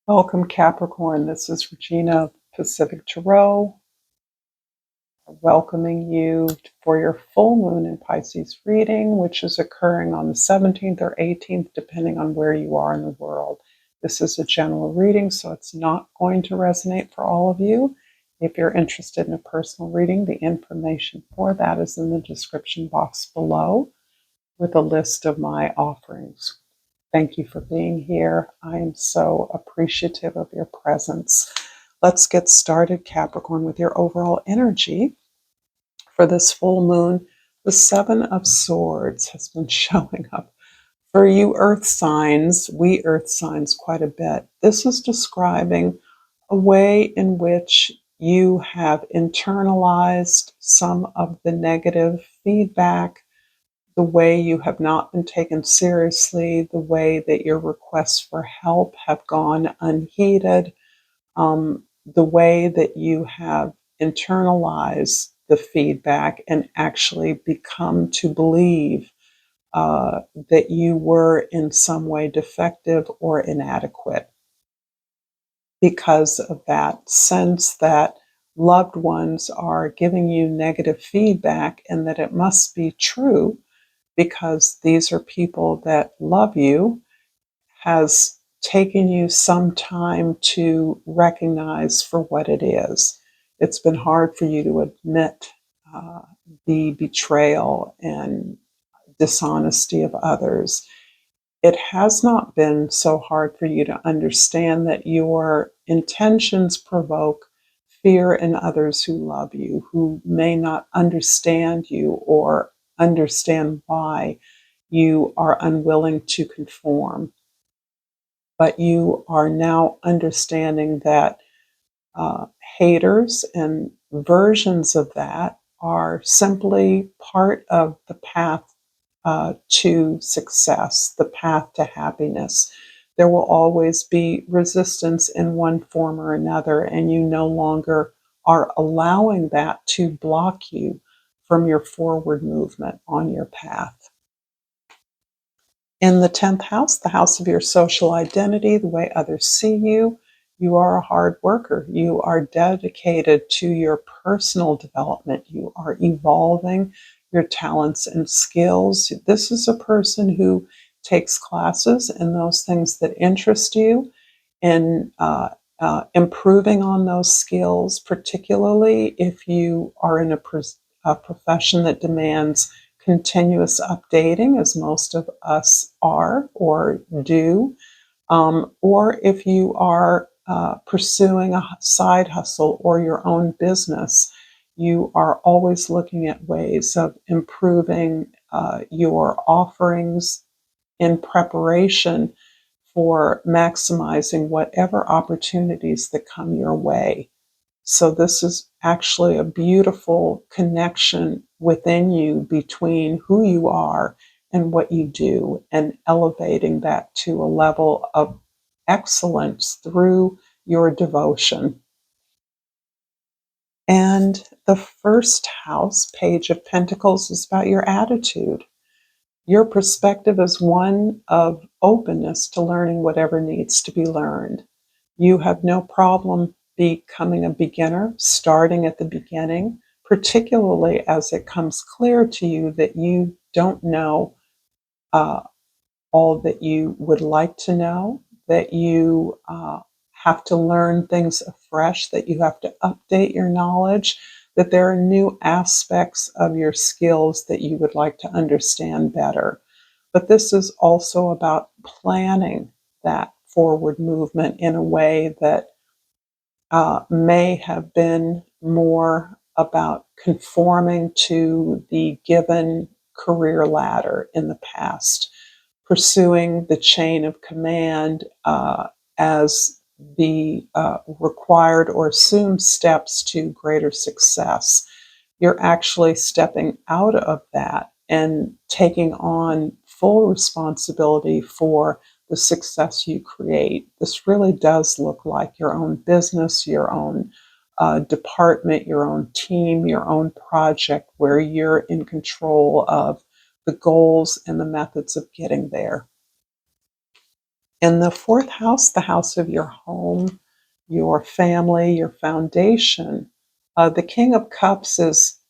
Welcome, Capricorn. This is Regina of Pacific Tarot, welcoming you for your full moon in Pisces reading, which is occurring on the 17th or 18th, depending on where you are in the world. This is a general reading, so it's not going to resonate for all of you. If you're interested in a personal reading, the information for that is in the description box below with a list of my offerings. Thank you for being here. I am so appreciative of your presence. Let's get started, Capricorn, with your overall energy for this full moon. The Seven of Swords has been showing up for you earth signs, we earth signs, quite a bit. This is describing a way in which you have internalized some of the negative feedback, the way you have not been taken seriously, the way that your requests for help have gone unheeded, the way that you have internalized the feedback and actually become to believe that you were in some way defective or inadequate because of that sense that loved ones are giving you negative feedback and that it must be true because these are people that love you, has taken you some time to recognize for what it is. It's been hard for you to admit uh, the betrayal and dishonesty of others. It has not been so hard for you to understand that your intentions provoke fear in others who love you, who may not understand you or understand why you are unwilling to conform. But you are now understanding that haters and versions of that are simply part of the path to success, the path to happiness. There will always be resistance in one form or another, and you no longer are allowing that to block you from your forward movement on your path. In the 10th house, the house of your social identity, the way others see you, you are a hard worker. You are dedicated to your personal development. You are evolving your talents and skills. This is a person who takes classes in those things that interest you and improving on those skills, particularly if you are in a profession that demands continuous updating, as most of us are or do, or if you are pursuing a side hustle or your own business, you are always looking at ways of improving your offerings in preparation for maximizing whatever opportunities that come your way. So this is actually a beautiful connection within you between who you are and what you do, and elevating that to a level of excellence through your devotion. And the first house, Page of Pentacles, is about your attitude. Your perspective is one of openness to learning whatever needs to be learned. You have no problem becoming a beginner, starting at the beginning, particularly as it comes clear to you that you don't know uh, all that you would like to know, that you have to learn things afresh, that you have to update your knowledge, that there are new aspects of your skills that you would like to understand better. But this is also about planning that forward movement in a way that may have been more about conforming to the given career ladder in the past, pursuing the chain of command as the required or assumed steps to greater success. You're actually stepping out of that and taking on full responsibility for the success you create. This really does look like your own business, your own department, your own team, your own project, where you're in control of the goals and the methods of getting there. In the fourth house, the house of your home, your family, your foundation, the King of Cups is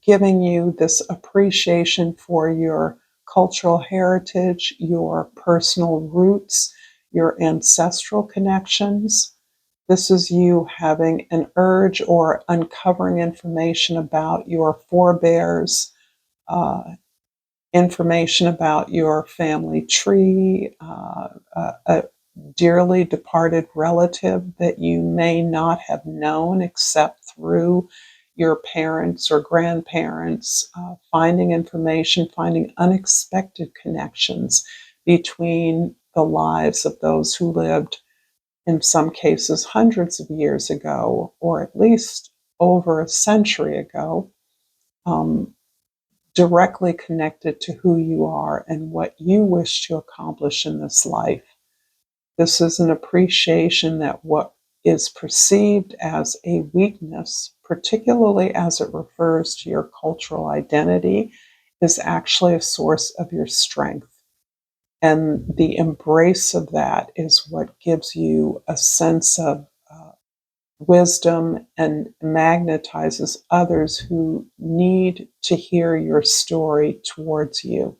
giving you this appreciation for your cultural heritage, your personal roots, your ancestral connections. This is you having an urge or uncovering information about your forebears, uh, information about your family tree, a dearly departed relative that you may not have known except through your parents or grandparents, finding information, finding unexpected connections between the lives of those who lived, in some cases, hundreds of years ago, or at least over a century ago. Directly connected to who you are and what you wish to accomplish in this life. This is an appreciation that what is perceived as a weakness, particularly as it refers to your cultural identity, is actually a source of your strength. And the embrace of that is what gives you a sense of wisdom and magnetizes others who need to hear your story towards you.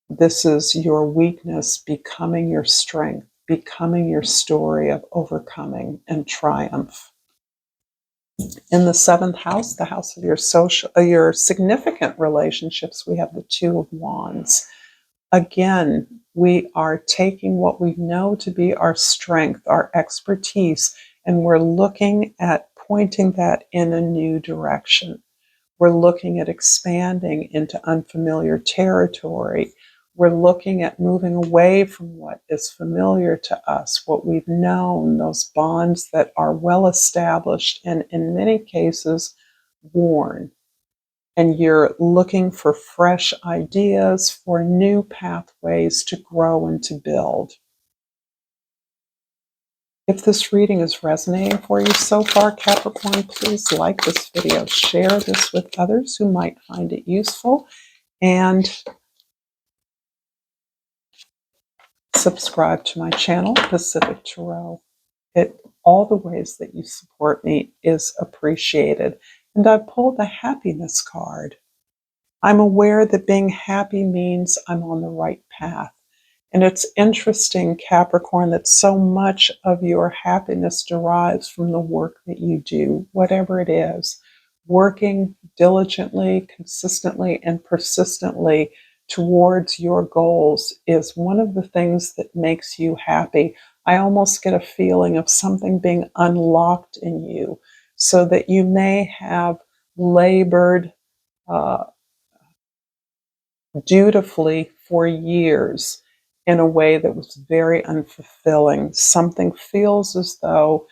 This is your weakness becoming your strength, becoming your story of overcoming and triumph. In the seventh house, the house of your significant relationships, we have the Two of Wands. Again, we are taking what we know to be our strength, our expertise, and we're looking at pointing that in a new direction. We're looking at expanding into unfamiliar territory. We're looking at moving away from what is familiar to us, what we've known, those bonds that are well established and in many cases worn. And you're looking for fresh ideas, for new pathways to grow and to build. If this reading is resonating for you so far, Capricorn, please like this video, share this with others who might find it useful, and subscribe to my channel, Pacific Tarot. All the ways that you support me is appreciated. And I pulled the happiness card. I'm aware that being happy means I'm on the right path. And it's interesting, Capricorn, that so much of your happiness derives from the work that you do, whatever it is. Working diligently, consistently, and persistently towards your goals is one of the things that makes you happy. I almost get a feeling of something being unlocked in you, so that you may have labored dutifully for years in a way that was very unfulfilling. Something feels as though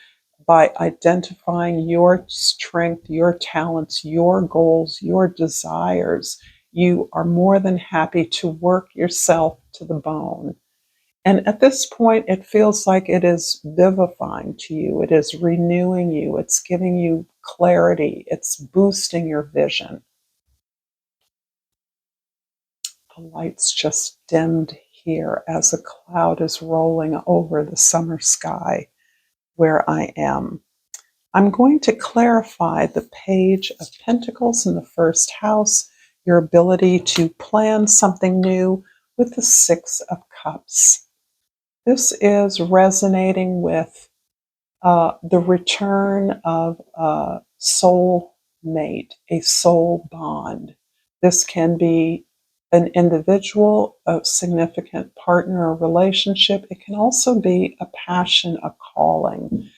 by identifying your strength, your talents, your goals, your desires, you are more than happy to work yourself to the bone. And at this point, it feels like it is vivifying to you. It is renewing you. It's giving you clarity. It's boosting your vision. The lights just dimmed here as a cloud is rolling over the summer sky where I am. I'm going to clarify the Page of Pentacles in the first house, your ability to plan something new, with the Six of Cups. This is resonating with the return of a soul mate, a soul bond. This can be an individual, a significant partner or relationship. It can also be a passion, a calling.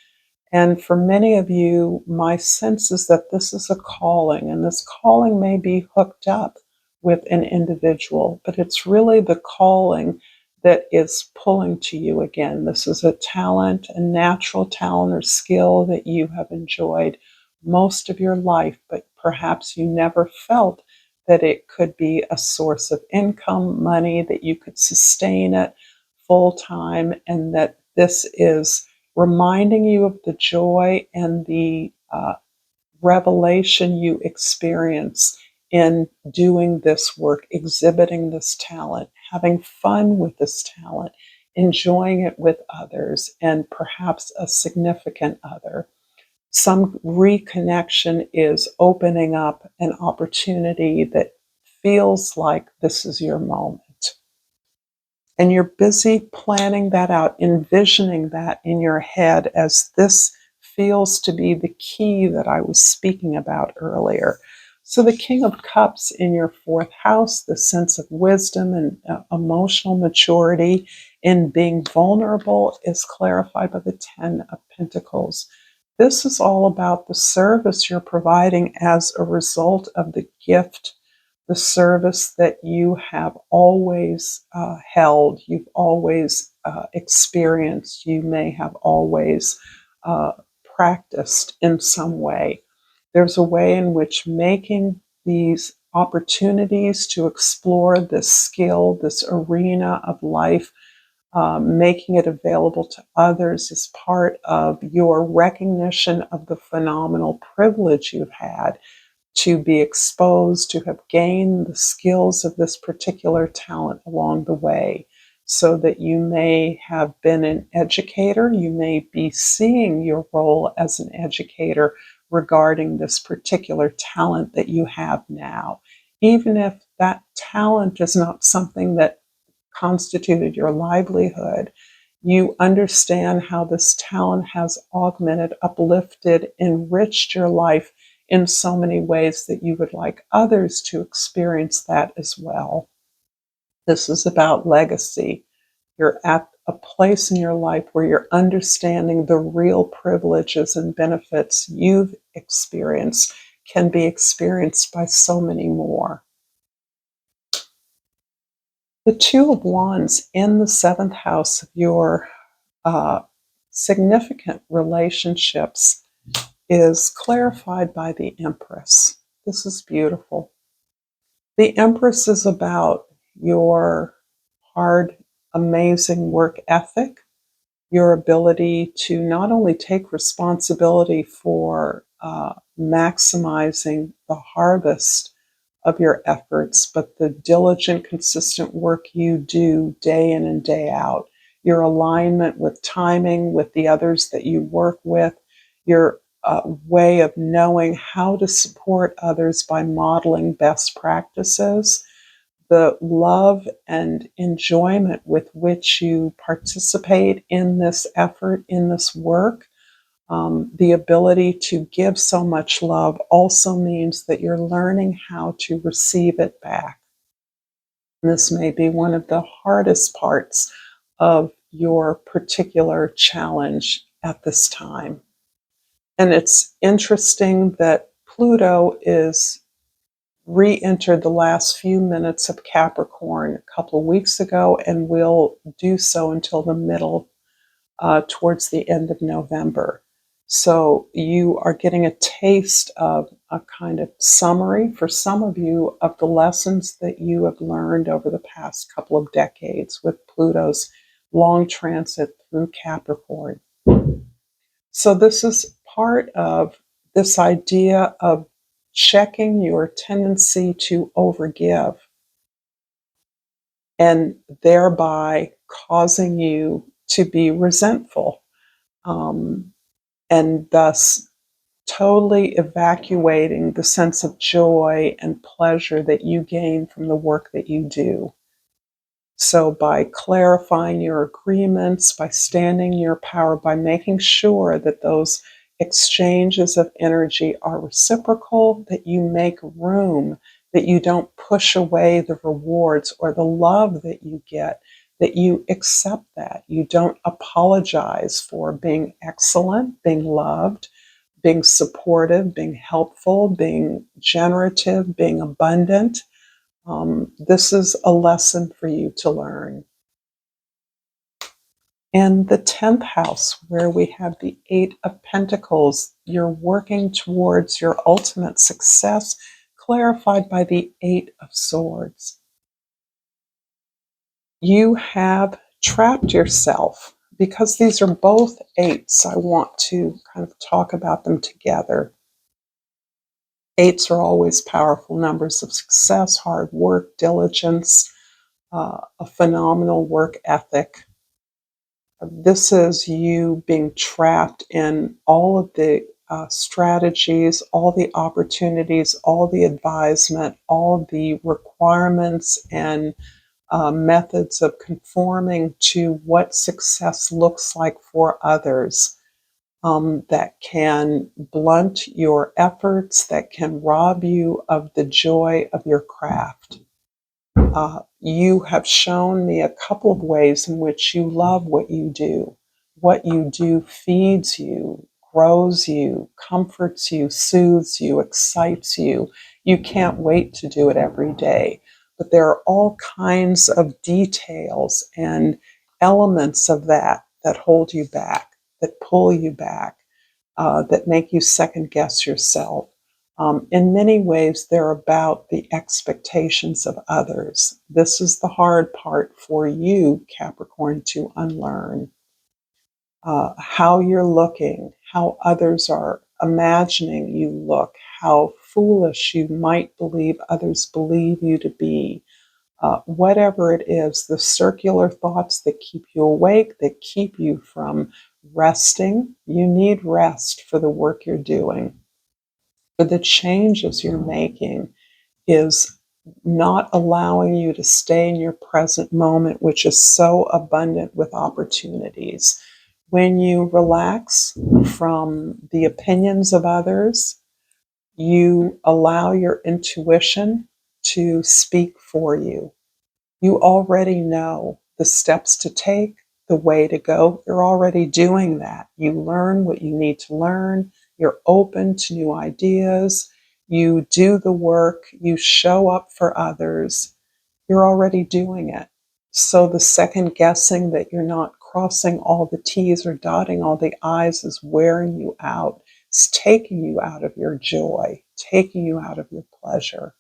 And for many of you, my sense is that this is a calling, and this calling may be hooked up with an individual, but it's really the calling that is pulling to you again. This is a talent, a natural talent or skill that you have enjoyed most of your life, but perhaps you never felt that it could be a source of income, money, that you could sustain it full time, and that this is reminding you of the joy and the revelation you experience in doing this work, exhibiting this talent, having fun with this talent, enjoying it with others and perhaps a significant other. Some reconnection is opening up an opportunity that feels like this is your moment. And you're busy planning that out, envisioning that in your head as this feels to be the key that I was speaking about earlier. So the King of Cups in your fourth house, the sense of wisdom and emotional maturity in being vulnerable, is clarified by the Ten of Pentacles. This is all about the service you're providing as a result of the gift, the service that you have always held, you've always experienced, you may have always uh, practiced in some way. There's a way in which making these opportunities to explore this skill, this arena of life, making it available to others is part of your recognition of the phenomenal privilege you've had to be exposed, to have gained the skills of this particular talent along the way, so that you may have been an educator, you may be seeing your role as an educator regarding this particular talent that you have now. Even if that talent is not something that constituted your livelihood, you understand how this talent has augmented, uplifted, enriched your life in so many ways that you would like others to experience that as well. This is about legacy. You're at a place in your life where you're understanding the real privileges and benefits you've experienced can be experienced by so many more. The Two of Wands in the seventh house of your significant relationships is clarified by the Empress. This is beautiful. The Empress is about your hard, amazing work ethic, your ability to not only take responsibility for maximizing the harvest of your efforts, but the diligent, consistent work you do day in and day out, your alignment with timing, with the others that you work with, your way of knowing how to support others by modeling best practices, the love and enjoyment with which you participate in this effort, in this work. The ability to give so much love also means that you're learning how to receive it back. And this may be one of the hardest parts of your particular challenge at this time. And it's interesting that Pluto is re-entered the last few minutes of Capricorn a couple of weeks ago and will do so until the middle, towards the end of November. So you are getting a taste of a kind of summary for some of you of the lessons that you have learned over the past couple of decades with Pluto's long transit through Capricorn. So this is part of this idea of checking your tendency to overgive and thereby causing you to be resentful, and thus totally evacuating the sense of joy and pleasure that you gain from the work that you do. So by clarifying your agreements, by standing your power, by making sure that those exchanges of energy are reciprocal, that you make room, that you don't push away the rewards or the love that you get, that you accept that. You don't apologize for being excellent, being loved, being supportive, being helpful, being generative, being abundant. This is a lesson for you to learn. And the 10th house, where we have the Eight of Pentacles, you're working towards your ultimate success, clarified by the Eight of Swords. You have trapped yourself because these are both eights. I want to kind of talk about them together. Eights are always powerful numbers of success, hard work, diligence, a phenomenal work ethic. This is you being trapped in all of the strategies, all the opportunities, all the advisement, all the requirements and methods of conforming to what success looks like for others, that can blunt your efforts, that can rob you of the joy of your craft. You have shown me a couple of ways in which you love what you do. What you do feeds you, grows you, comforts you, soothes you, excites you. You can't wait to do it every day. But there are all kinds of details and elements of that that hold you back, that pull you back, that make you second guess yourself. In many ways, they're about the expectations of others. This is the hard part for you, Capricorn, to unlearn. How you're looking, how others are imagining you look, how foolish you might believe others believe you to be. Whatever it is, the circular thoughts that keep you awake, that keep you from resting. You need rest for the work you're doing. But the changes you're making is not allowing you to stay in your present moment, which is so abundant with opportunities. When you relax from the opinions of others, you allow your intuition to speak for you. You already know the steps to take, the way to go. You're already doing that. You learn what you need to learn. You're open to new ideas. You do the work. You show up for others. You're already doing it. So the second guessing that you're not crossing all the T's or dotting all the I's is wearing you out. It's taking you out of your joy, taking you out of your pleasure.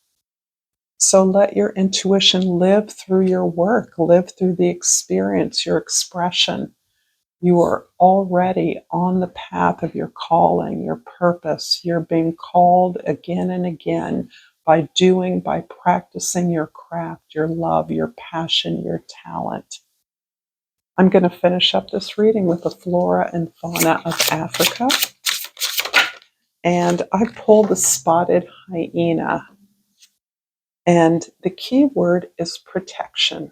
So let your intuition live through your work, live through the experience, your expression. You are already on the path of your calling, your purpose. You're being called again and again by doing, by practicing your craft, your love, your passion, your talent. I'm going to finish up this reading with the flora and fauna of Africa. And I pulled the spotted hyena. And the key word is protection.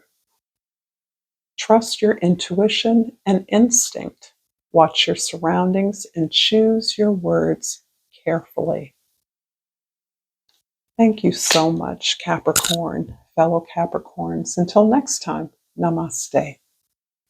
Trust your intuition and instinct. Watch your surroundings and choose your words carefully. Thank you so much, Capricorn, fellow Capricorns. Until next time, namaste.